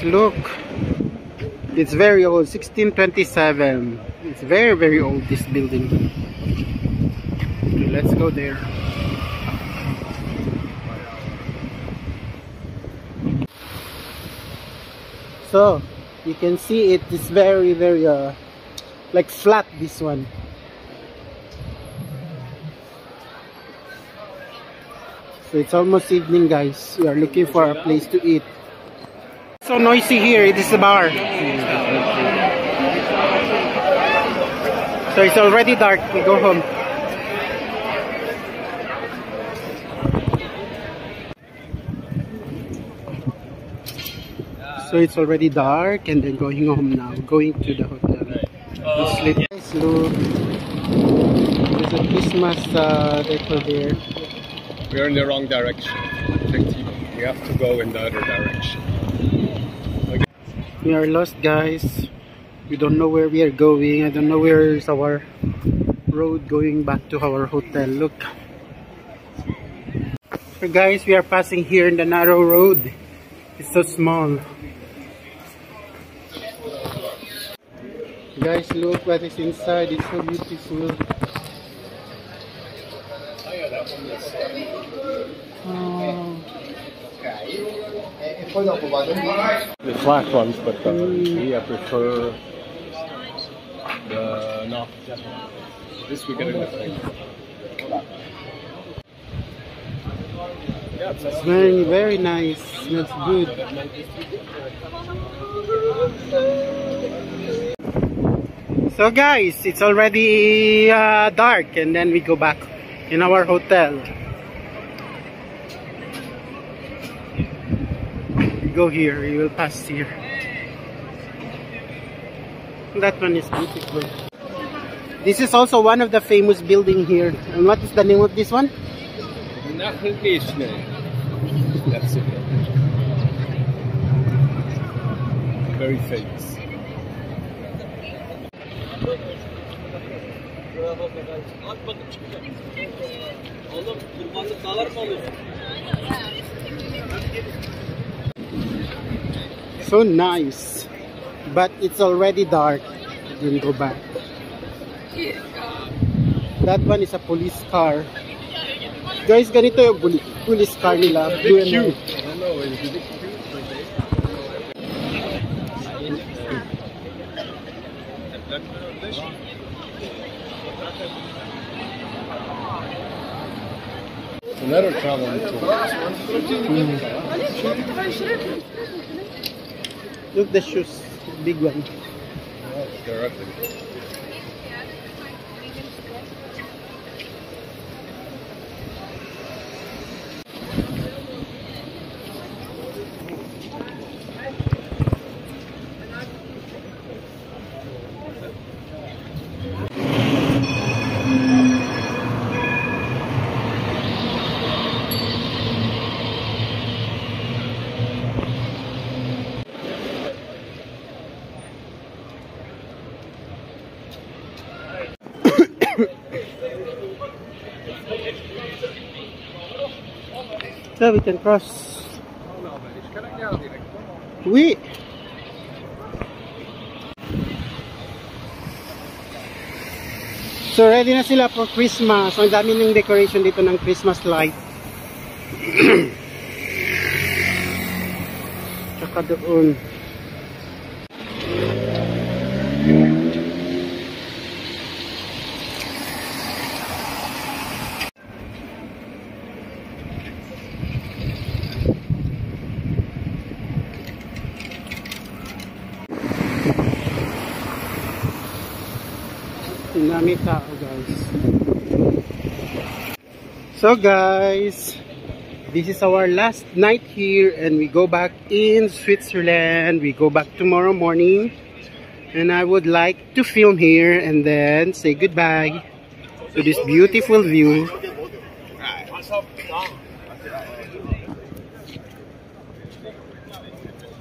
guys, look. It's very old, 1627. It's very, very old, this building. Let's go there. So, you can see it is very, very like flat, this one. So it's almost evening, guys. We are looking for a place to eat. So noisy here. It is a bar. So it's already dark. We go home. So it's already dark and then going home now. Going to the hotel to sleep. Guys, look. There's a Christmas decor there. We're in the wrong direction. We have to go in the other direction. Okay. We are lost, guys. We don't know where we are going. I don't know where is our road going back to our hotel. Look. So guys, we are passing here in the narrow road. It's so small. Guys, look what is inside. It's so beautiful. Oh. The flat ones, but we prefer the no. This we get in the thing. Yeah, It's very, very nice. Smells good. So guys, it's already dark and then we go back in our hotel. We go here, we will pass here. That one is beautiful. This is also one of the famous building here. And what is the name of this one? That's it. Very famous. So nice, but it's already dark. Then go back. That one is a police car. Guys, ganito yung police car nila. Blue and white. I don't know, is it cute? Another travel tour. Look the shoes, big one. Oh, they're ugly. So we can cross. Oui. So ready na sila for Christmas. Ang dami ng decoration dito ng Christmas light. Tsaka doon. Dami tao, guys. So guys, this is our last night here and we go back in Switzerland. We go back tomorrow morning and I would like to film here and then say goodbye to this beautiful view.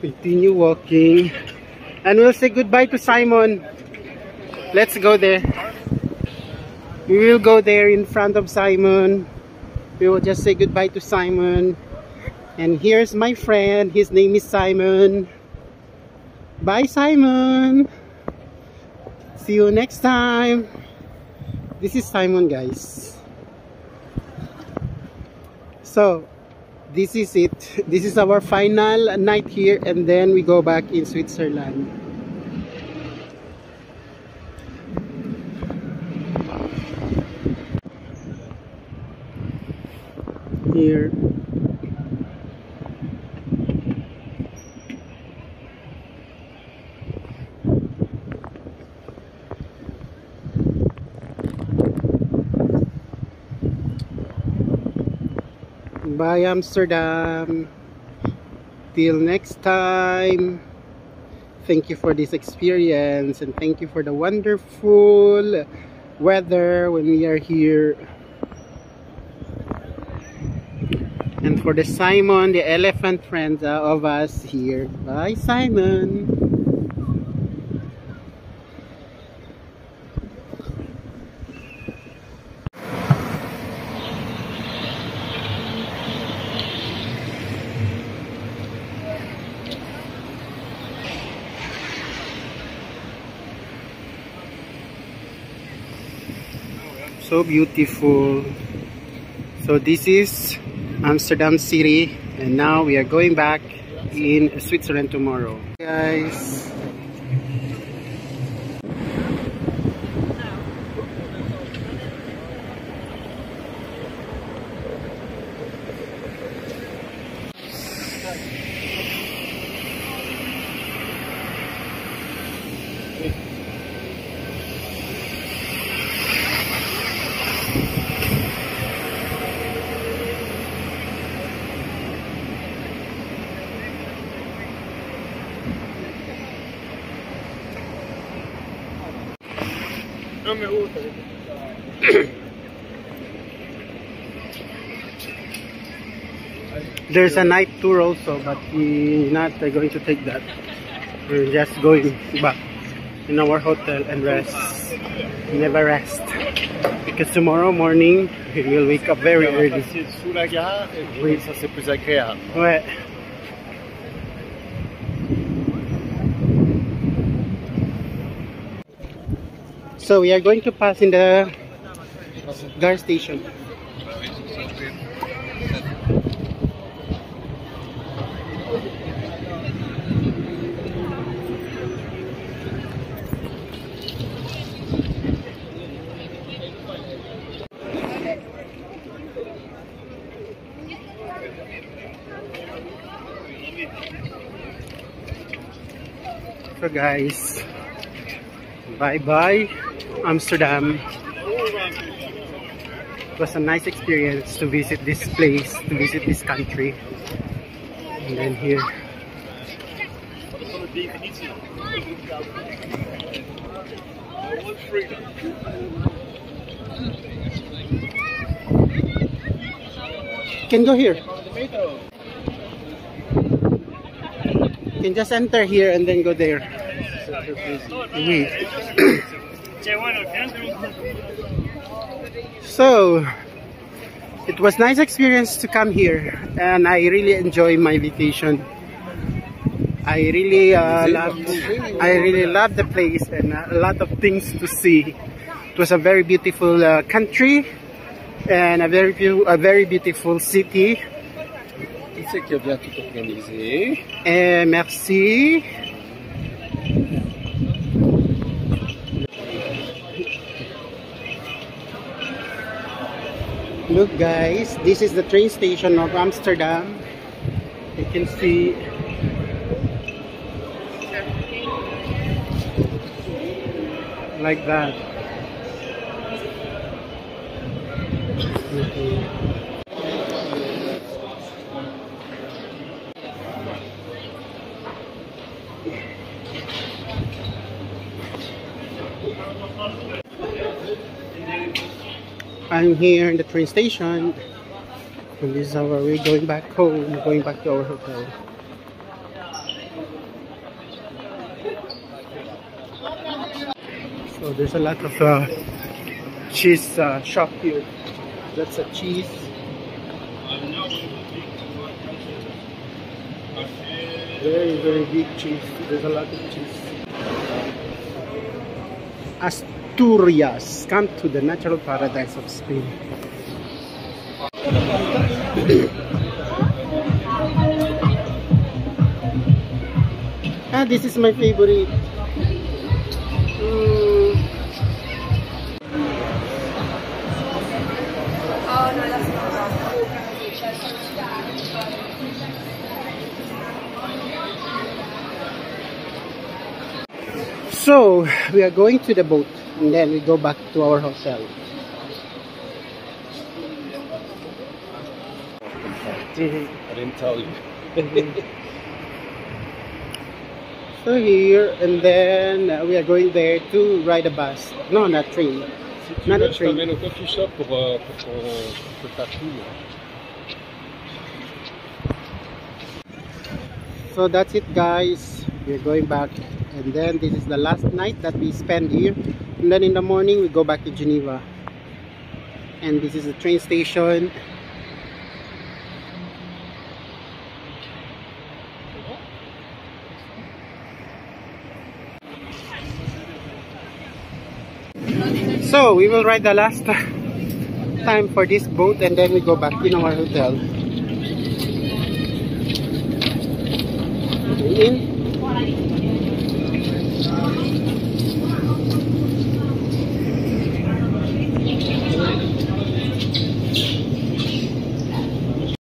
Continue walking and we'll say goodbye to Simon. Let's go there. We will go there in front of Simon. We will just say goodbye to Simon. And here's my friend. His name is Simon. Bye, Simon. See you next time. This is Simon, guys. So this is it. This is our final night here, and then we go back in Switzerland. Here. Bye, Amsterdam. Till next time. Thank you for this experience, and thank you for the wonderful weather when we are here. And for the Simon, the elephant friends of us here. Bye, Simon. So beautiful. So this is Amsterdam City, and now we are going back in Switzerland tomorrow. Guys, there's a night tour also, but we're not going to take that. We're just going back in our hotel and rest. Never rest, because tomorrow morning we will wake up very early. Sous la gare, et ça c'est plus agréable. Ouais. So we are going to pass in the gas station. So guys, bye bye Amsterdam. It was a nice experience to visit this place, to visit this country. And then here. You can go here. You can just enter here and then go there. So it was nice experience to come here, and I really enjoy my vacation. I really loved the place, and a lot of things to see. It was a very beautiful country and a very beautiful city. Qui c'est qui a bien tout organisé? Merci. Look guys, this is the train station of Amsterdam. You can see like that. I'm here in the train station, and this is our way going back home, going back to our hotel. So there's a lot of cheese shop here. That's a cheese. Very big cheese. There's a lot of cheese. Asturias. Come to the natural paradise of Spain. This is my favorite. So we are going to the boat and then we go back to our hotel. I didn't tell you. So here and then we are going there to ride a bus. No, not train. Not a Je train. t'emmène au coffee shop pour te faire tout. So that's it, guys. We're going back, and then this is the last night that we spend here, and then in the morning we go back to Geneva. And this is the train station. So we will ride the last time for this boat, and then we go back in our hotel. In.